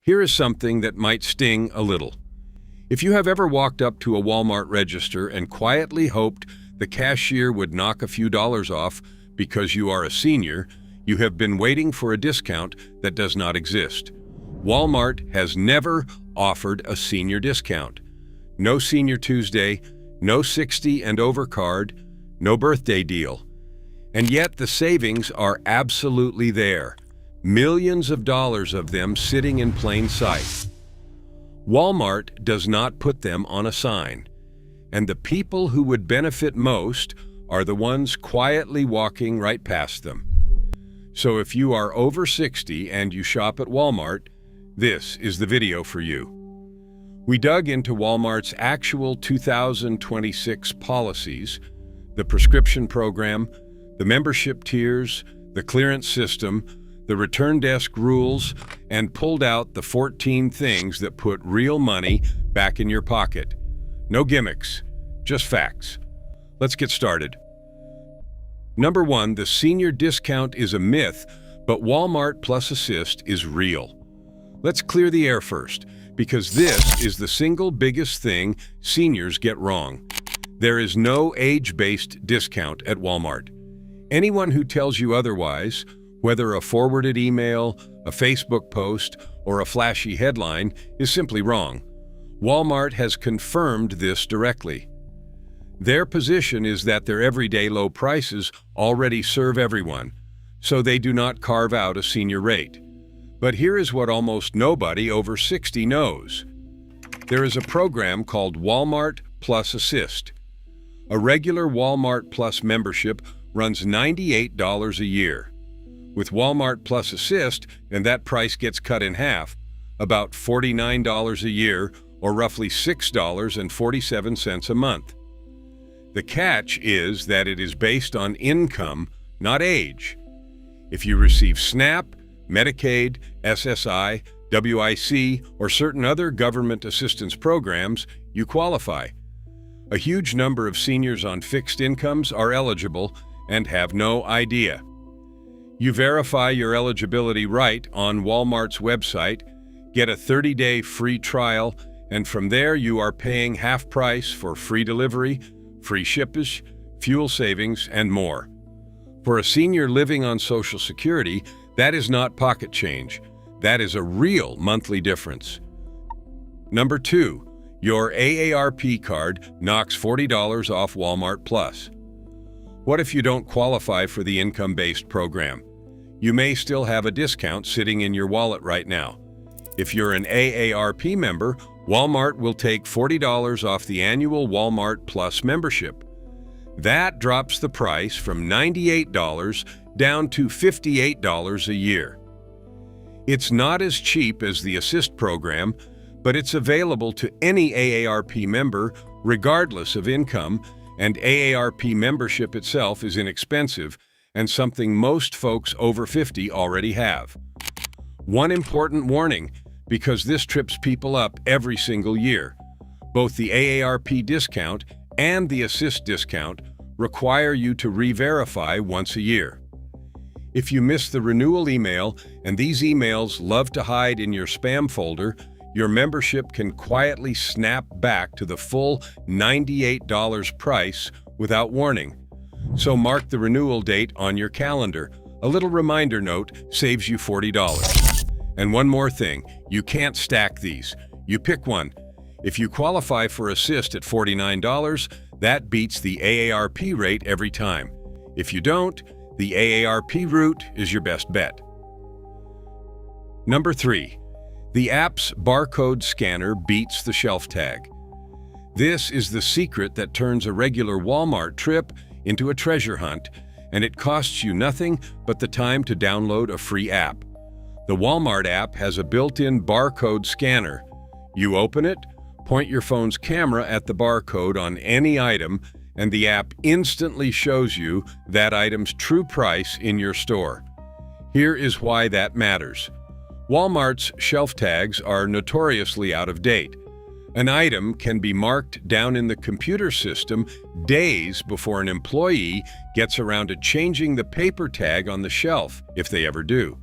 Here is something that might sting a little. If you have ever walked up to a Walmart register and quietly hoped the cashier would knock a few dollars off because you are a senior, you have been waiting for a discount that does not exist. Walmart has never offered a senior discount. No Senior Tuesday, no 60 and over card, no birthday deal. And yet the savings are absolutely there. Millions of dollars of them sitting in plain sight. Walmart does not put them on a sign. And the people who would benefit most are the ones quietly walking right past them. So if you are over 60 and you shop at Walmart, this is the video for you. We dug into Walmart's actual 2026 policies, the prescription program, the membership tiers, the clearance system, the return desk rules, and pulled out the 14 things that put real money back in your pocket. No gimmicks, just facts. Let's get started. Number 1, the senior discount is a myth, but Walmart Plus Assist is real. Let's clear the air first, because this is the single biggest thing seniors get wrong. There is no age-based discount at Walmart. Anyone who tells you otherwise, whether a forwarded email, a Facebook post, or a flashy headline, is simply wrong. Walmart has confirmed this directly. Their position is that their everyday low prices already serve everyone, so they do not carve out a senior rate. But here is what almost nobody over 60 knows. There is a program called Walmart Plus Assist. A regular Walmart Plus membership runs $98 a year. With Walmart Plus Assist, and that price gets cut in half, about $49 a year, or roughly $6.47 a month. The catch is that it is based on income, not age. If you receive SNAP, Medicaid, SSI, WIC, or certain other government assistance programs, you qualify. A huge number of seniors on fixed incomes are eligible and have no idea. You verify your eligibility right on Walmart's website, get a 30-day free trial, and from there you are paying half price for free delivery, free shippage, fuel savings, and more. For a senior living on Social Security, that is not pocket change. That is a real monthly difference. Number 2, your AARP card knocks $40 off Walmart Plus. What if you don't qualify for the income-based program? You may still have a discount sitting in your wallet right now. If you're an AARP member, Walmart will take $40 off the annual Walmart Plus membership. That drops the price from $98 down to $58 a year. It's not as cheap as the Assist program, but it's available to any AARP member regardless of income, and AARP membership itself is inexpensive and something most folks over 50 already have. One important warning, because this trips people up every single year. Both the AARP discount and the Assist discount require you to re-verify once a year. If you miss the renewal email, and these emails love to hide in your spam folder, your membership can quietly snap back to the full $98 price without warning. So mark the renewal date on your calendar. A little reminder note saves you $40. And one more thing, you can't stack these. You pick one. If you qualify for Assist at $49, that beats the AARP rate every time. If you don't, the AARP route is your best bet. Number 3, the app's barcode scanner beats the shelf tag. This is the secret that turns a regular Walmart trip into a treasure hunt, and it costs you nothing but the time to download a free app. The Walmart app has a built-in barcode scanner. You open it, point your phone's camera at the barcode on any item, and the app instantly shows you that item's true price in your store. Here is why that matters. Walmart's shelf tags are notoriously out of date. An item can be marked down in the computer system days before an employee gets around to changing the paper tag on the shelf, if they ever do.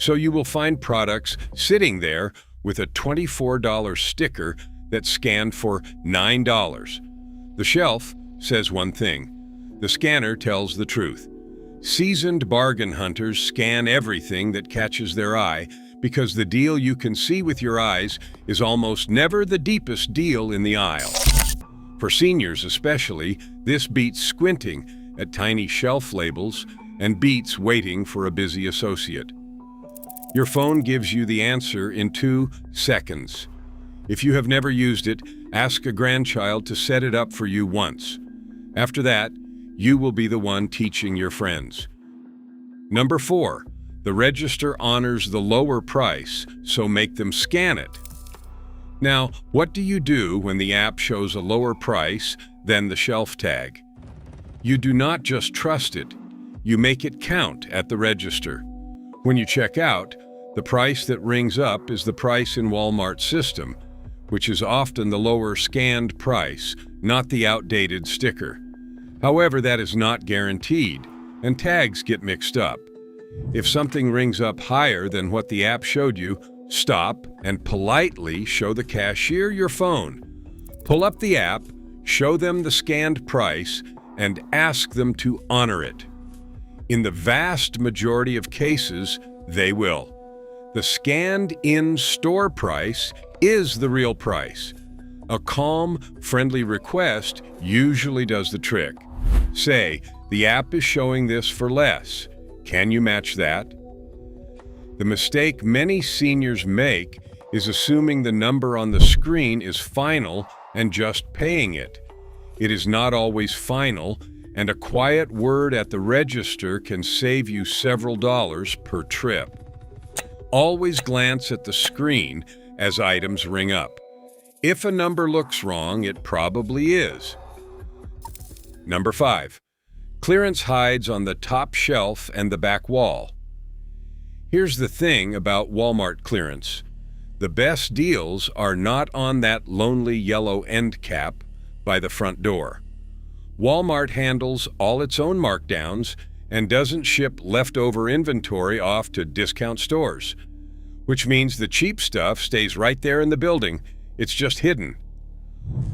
So you will find products sitting there with a $24 sticker that's scanned for $9. The shelf says one thing. The scanner tells the truth. Seasoned bargain hunters scan everything that catches their eye because the deal you can see with your eyes is almost never the deepest deal in the aisle. For seniors especially, this beats squinting at tiny shelf labels and beats waiting for a busy associate. Your phone gives you the answer in 2 seconds. If you have never used it, ask a grandchild to set it up for you once. After that, you will be the one teaching your friends. Number 4, the register honors the lower price, so make them scan it. Now, what do you do when the app shows a lower price than the shelf tag? You do not just trust it, you make it count at the register. When you check out, the price that rings up is the price in Walmart's system, which is often the lower scanned price, not the outdated sticker. However, that is not guaranteed, and tags get mixed up. If something rings up higher than what the app showed you, stop and politely show the cashier your phone. Pull up the app, show them the scanned price, and ask them to honor it. In the vast majority of cases, they will. The scanned in-store price is the real price. A calm, friendly request usually does the trick. Say, the app is showing this for less. Can you match that? The mistake many seniors make is assuming the number on the screen is final and just paying it. It is not always final, and a quiet word at the register can save you several dollars per trip. Always glance at the screen as items ring up. If a number looks wrong, it probably is. Number 5. Clearance hides on the top shelf and the back wall. Here's the thing about Walmart clearance. The best deals are not on that lonely yellow end cap by the front door. Walmart handles all its own markdowns and doesn't ship leftover inventory off to discount stores, which means the cheap stuff stays right there in the building. It's just hidden.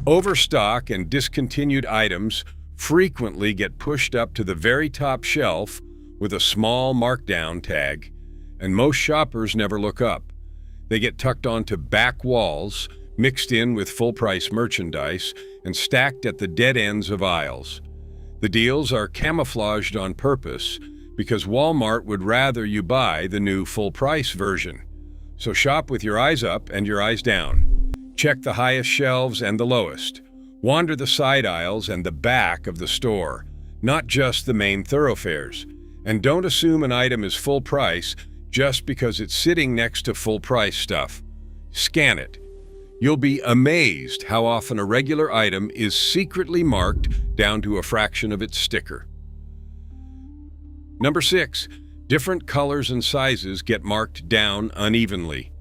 Overstock and discontinued items frequently get pushed up to the very top shelf with a small markdown tag, and most shoppers never look up. They get tucked onto back walls, mixed in with full-price merchandise, and stacked at the dead ends of aisles. The deals are camouflaged on purpose because Walmart would rather you buy the new full-price version. So shop with your eyes up and your eyes down. Check the highest shelves and the lowest. Wander the side aisles and the back of the store, not just the main thoroughfares. And don't assume an item is full price just because it's sitting next to full price stuff. Scan it. You'll be amazed how often a regular item is secretly marked down to a fraction of its sticker. Number 6. Different colors and sizes get marked down unevenly.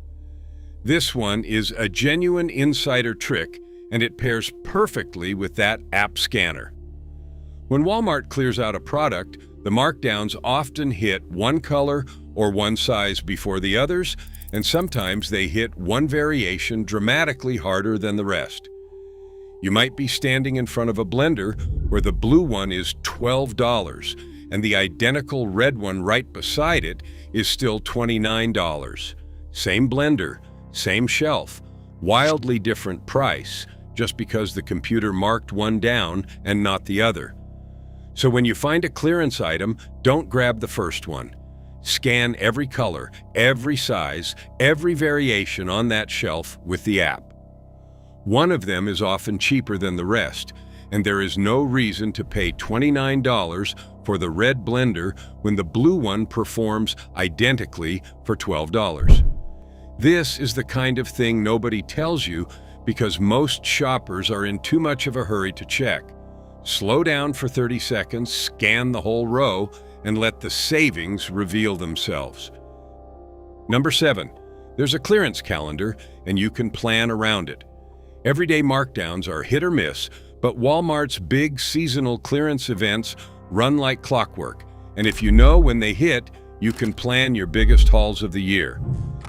This one is a genuine insider trick, and it pairs perfectly with that app scanner. When Walmart clears out a product, the markdowns often hit one color or one size before the others, and sometimes they hit one variation dramatically harder than the rest. You might be standing in front of a blender where the blue one is $12, and the identical red one right beside it is still $29. Same blender, same shelf, wildly different price, just because the computer marked one down and not the other. So when you find a clearance item, don't grab the first one. Scan every color, every size, every variation on that shelf with the app. One of them is often cheaper than the rest, and there is no reason to pay $29 for the red blender when the blue one performs identically for $12. This is the kind of thing nobody tells you because most shoppers are in too much of a hurry to check. Slow down for 30 seconds, scan the whole row, and let the savings reveal themselves. Number 7. There's a clearance calendar, and you can plan around it. Everyday markdowns are hit or miss, but Walmart's big seasonal clearance events run like clockwork, and if you know when they hit, you can plan your biggest hauls of the year.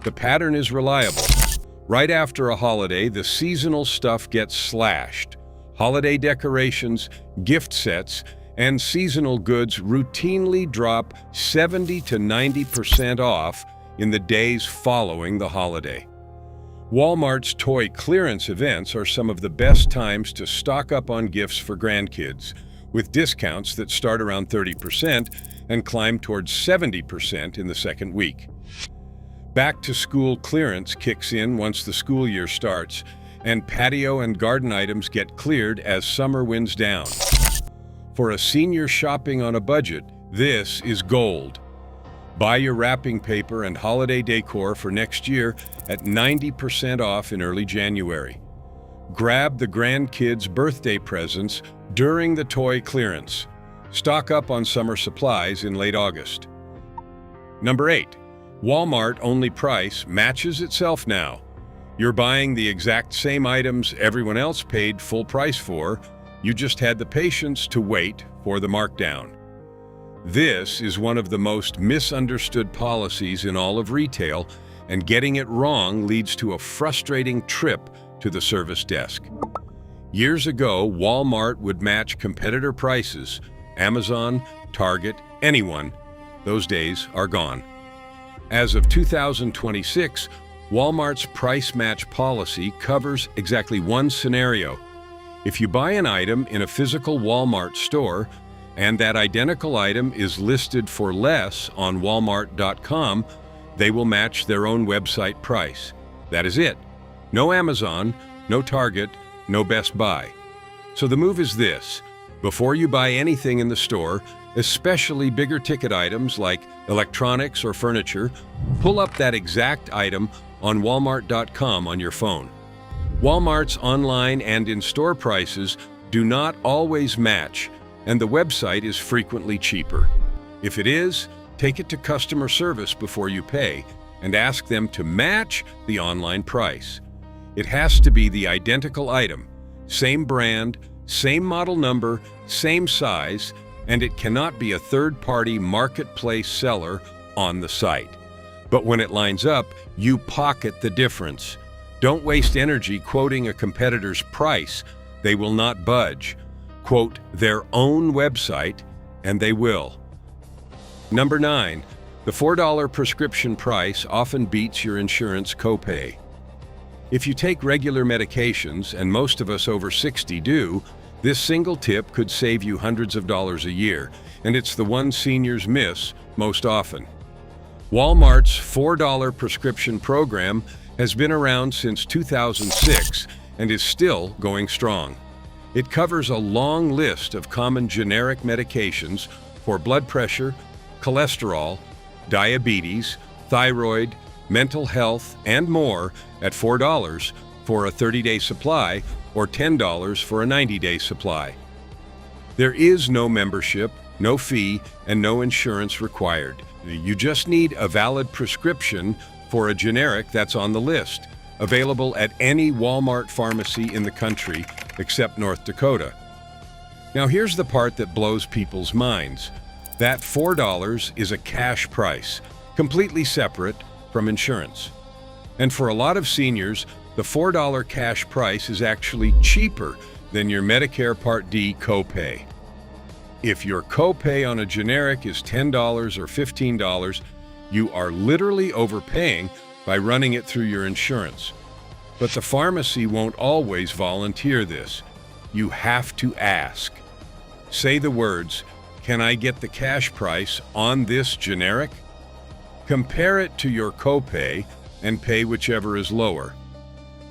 The pattern is reliable. Right after a holiday, the seasonal stuff gets slashed. Holiday decorations, gift sets, and seasonal goods routinely drop 70 to 90% off in the days following the holiday. Walmart's toy clearance events are some of the best times to stock up on gifts for grandkids, with discounts that start around 30% and climb towards 70% in the second week. Back-to-school clearance kicks in once the school year starts, and patio and garden items get cleared as summer winds down. For a senior shopping on a budget, this is gold. Buy your wrapping paper and holiday decor for next year at 90% off in early January. Grab the grandkids' birthday presents during the toy clearance. Stock up on summer supplies in late August. Number 8. Walmart only price matches itself now. You're buying the exact same items everyone else paid full price for. You just had the patience to wait for the markdown. This is one of the most misunderstood policies in all of retail, and getting it wrong leads to a frustrating trip to the service desk. Years ago, Walmart would match competitor prices. Amazon, Target, anyone. Those days are gone. As of 2026, Walmart's price match policy covers exactly one scenario. If you buy an item in a physical Walmart store and that identical item is listed for less on Walmart.com, they will match their own website price. That is it. No Amazon, no Target, no Best Buy. So the move is this. Before you buy anything in the store, especially bigger ticket items like electronics or furniture, pull up that exact item on Walmart.com on your phone. Walmart's online and in-store prices do not always match, and the website is frequently cheaper. If it is, take it to customer service before you pay and ask them to match the online price. It has to be the identical item, same brand, same model number, same size, and it cannot be a third-party marketplace seller on the site. But when it lines up, you pocket the difference. Don't waste energy quoting a competitor's price. They will not budge. Quote their own website, and they will. Number 9. The $4 prescription price often beats your insurance copay. If you take regular medications, and most of us over 60 do, this single tip could save you hundreds of dollars a year, and it's the one seniors miss most often. Walmart's $4 prescription program has been around since 2006 and is still going strong. It covers a long list of common generic medications for blood pressure, cholesterol, diabetes, thyroid, mental health, and more at $4 for a 30-day supply or $10 for a 90-day supply. There is no membership, no fee, and no insurance required. You just need a valid prescription for a generic that's on the list, available at any Walmart pharmacy in the country except North Dakota. Now here's the part that blows people's minds. That $4 is a cash price, completely separate from insurance. And for a lot of seniors, the $4 cash price is actually cheaper than your Medicare Part D copay. If your copay on a generic is $10 or $15, you are literally overpaying by running it through your insurance. But the pharmacy won't always volunteer this. You have to ask. Say the words, "Can I get the cash price on this generic?" Compare it to your copay and pay whichever is lower.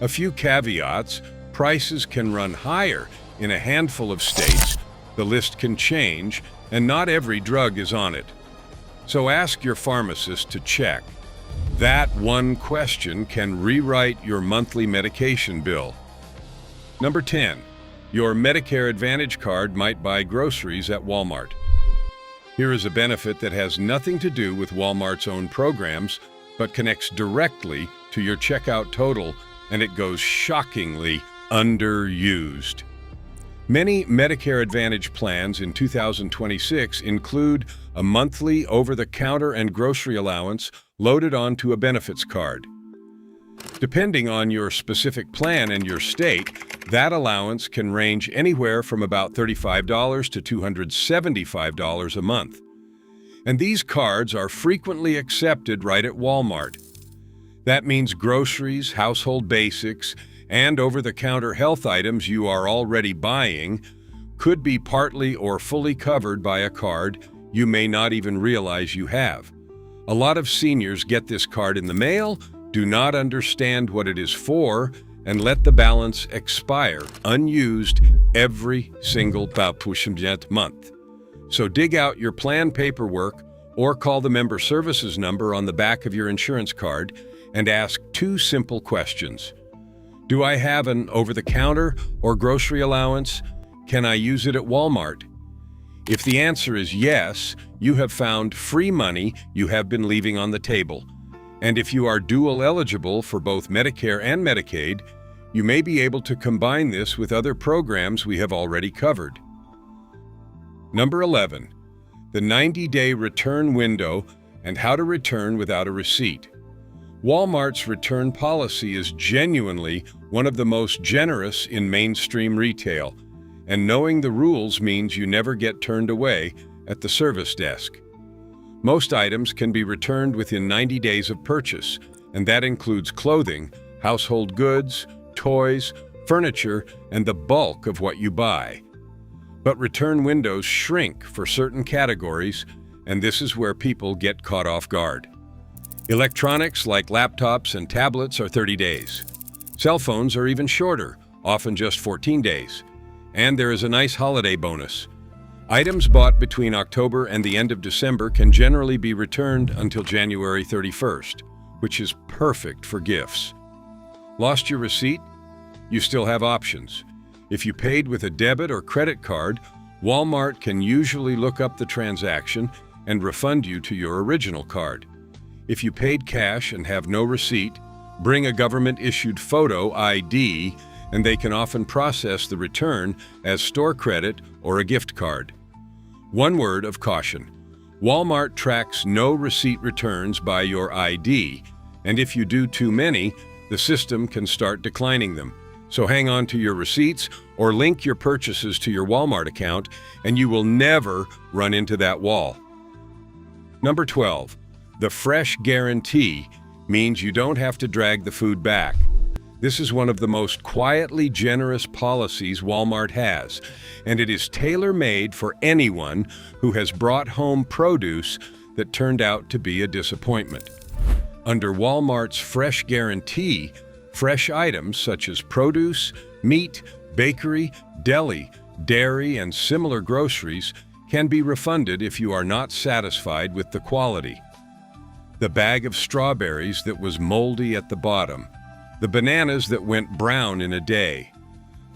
A few caveats: prices can run higher in a handful of states, the list can change, and not every drug is on it. So ask your pharmacist to check. That one question can rewrite your monthly medication bill. Number 10. Your Medicare Advantage card might buy groceries at Walmart. Here is a benefit that has nothing to do with Walmart's own programs, but connects directly to your checkout total, and it goes shockingly underused. Many Medicare Advantage plans in 2026 include a monthly over-the-counter and grocery allowance loaded onto a benefits card. Depending on your specific plan and your state, that allowance can range anywhere from about $35 to $275 a month. And these cards are frequently accepted right at Walmart. That means groceries, household basics, and over-the-counter health items you are already buying could be partly or fully covered by a card you may not even realize you have. A lot of seniors get this card in the mail, do not understand what it is for, and let the balance expire unused every single month. So dig out your plan paperwork or call the member services number on the back of your insurance card and ask two simple questions. Do I have an over-the-counter or grocery allowance? Can I use it at Walmart? If the answer is yes, you have found free money you have been leaving on the table. And if you are dual eligible for both Medicare and Medicaid, you may be able to combine this with other programs we have already covered. Number 11, the 90-day return window and how to return without a receipt. Walmart's return policy is genuinely one of the most generous in mainstream retail, and knowing the rules means you never get turned away at the service desk. Most items can be returned within 90 days of purchase, and that includes clothing, household goods, toys, furniture, and the bulk of what you buy. But return windows shrink for certain categories, and this is where people get caught off guard. Electronics like laptops and tablets are 30 days. Cell phones are even shorter, often just 14 days. And there is a nice holiday bonus. Items bought between October and the end of December can generally be returned until January 31st, which is perfect for gifts. Lost your receipt? You still have options. If you paid with a debit or credit card, Walmart can usually look up the transaction and refund you to your original card. If you paid cash and have no receipt, bring a government-issued photo ID, and they can often process the return as store credit or a gift card. One word of caution. Walmart tracks no receipt returns by your ID, and if you do too many, the system can start declining them. So hang on to your receipts or link your purchases to your Walmart account, and you will never run into that wall. Number 12. The fresh guarantee means you don't have to drag the food back. This is one of the most quietly generous policies Walmart has, and it is tailor-made for anyone who has brought home produce that turned out to be a disappointment. Under Walmart's fresh guarantee, fresh items such as produce, meat, bakery, deli, dairy, and similar groceries can be refunded if you are not satisfied with the quality. The bag of strawberries that was moldy at the bottom, the bananas that went brown in a day,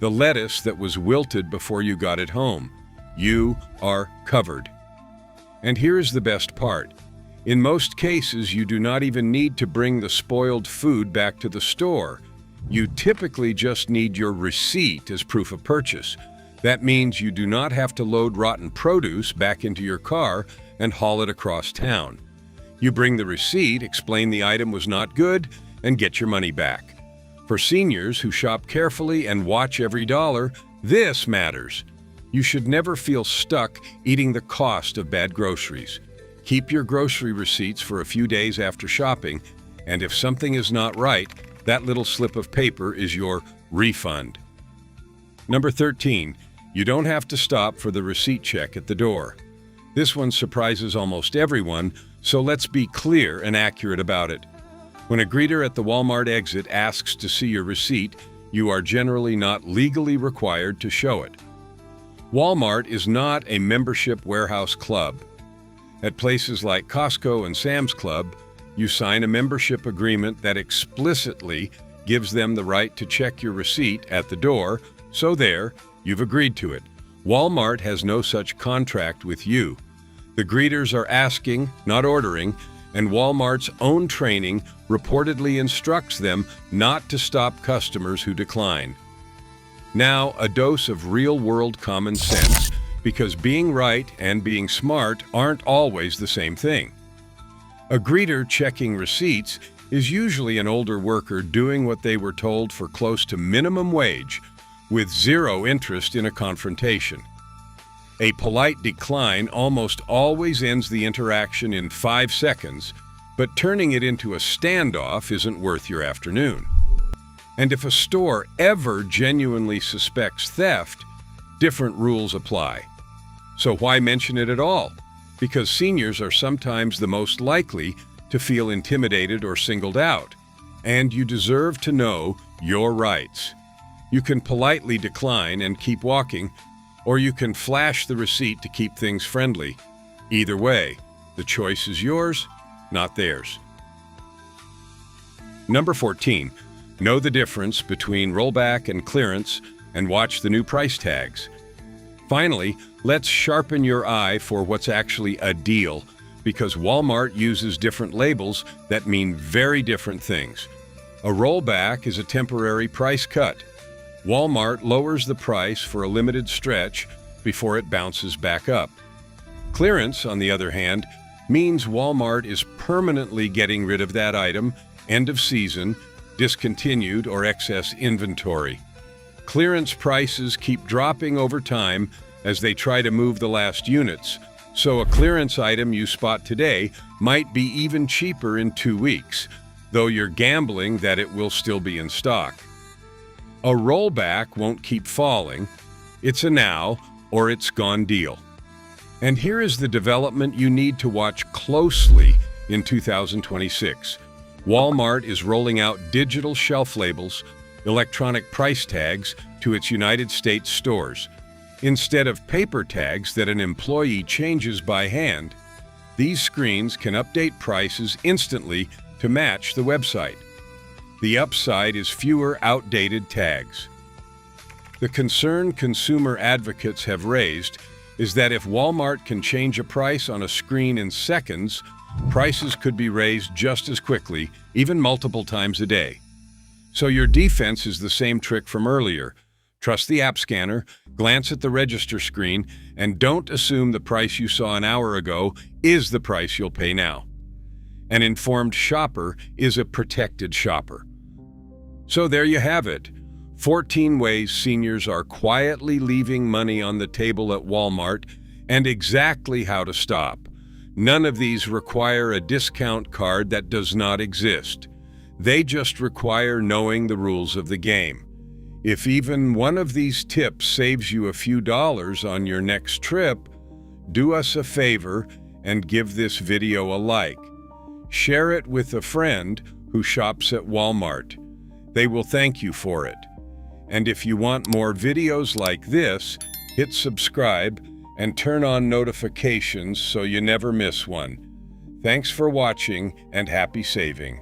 the lettuce that was wilted before you got it home. You are covered. And here's the best part. In most cases, you do not even need to bring the spoiled food back to the store. You typically just need your receipt as proof of purchase. That means you do not have to load rotten produce back into your car and haul it across town. You bring the receipt, explain the item was not good, and get your money back. For seniors who shop carefully and watch every dollar, this matters. You should never feel stuck eating the cost of bad groceries. Keep your grocery receipts for a few days after shopping, and if something is not right, that little slip of paper is your refund. Number 13, you don't have to stop for the receipt check at the door. This one surprises almost everyone, so let's be clear and accurate about it. When a greeter at the Walmart exit asks to see your receipt, you are generally not legally required to show it. Walmart is not a membership warehouse club. At places like Costco and Sam's Club, you sign a membership agreement that explicitly gives them the right to check your receipt at the door, so there, you've agreed to it. Walmart has no such contract with you. The greeters are asking, not ordering, and Walmart's own training reportedly instructs them not to stop customers who decline. Now, a dose of real-world common sense, because being right and being smart aren't always the same thing. A greeter checking receipts is usually an older worker doing what they were told for close to minimum wage, with zero interest in a confrontation. A polite decline almost always ends the interaction in 5 seconds, but turning it into a standoff isn't worth your afternoon. And if a store ever genuinely suspects theft, different rules apply. So why mention it at all? Because seniors are sometimes the most likely to feel intimidated or singled out, and you deserve to know your rights. You can politely decline and keep walking, or you can flash the receipt to keep things friendly. Either way, the choice is yours, not theirs. Number 14, know the difference between rollback and clearance and watch the new price tags. Finally, let's sharpen your eye for what's actually a deal, because Walmart uses different labels that mean very different things. A rollback is a temporary price cut. Walmart lowers the price for a limited stretch before it bounces back up. Clearance, on the other hand, means Walmart is permanently getting rid of that item, end of season, discontinued, or excess inventory. Clearance prices keep dropping over time as they try to move the last units, so a clearance item you spot today might be even cheaper in 2 weeks, though you're gambling that it will still be in stock. A rollback won't keep falling. It's a now or it's gone deal. And here is the development you need to watch closely in 2026. Walmart is rolling out digital shelf labels, electronic price tags to its United States stores. Instead of paper tags that an employee changes by hand, these screens can update prices instantly to match the website. The upside is fewer outdated tags. The concern consumer advocates have raised is that if Walmart can change a price on a screen in seconds, prices could be raised just as quickly, even multiple times a day. So your defense is the same trick from earlier. Trust the app scanner, glance at the register screen, and don't assume the price you saw an hour ago is the price you'll pay now. An informed shopper is a protected shopper. So there you have it. 14 ways seniors are quietly leaving money on the table at Walmart, and exactly how to stop. None of these require a discount card that does not exist. They just require knowing the rules of the game. If even one of these tips saves you a few dollars on your next trip, do us a favor and give this video a like. Share it with a friend who shops at Walmart. They will thank you for it. And if you want more videos like this, hit subscribe and turn on notifications so you never miss one. Thanks for watching and happy saving.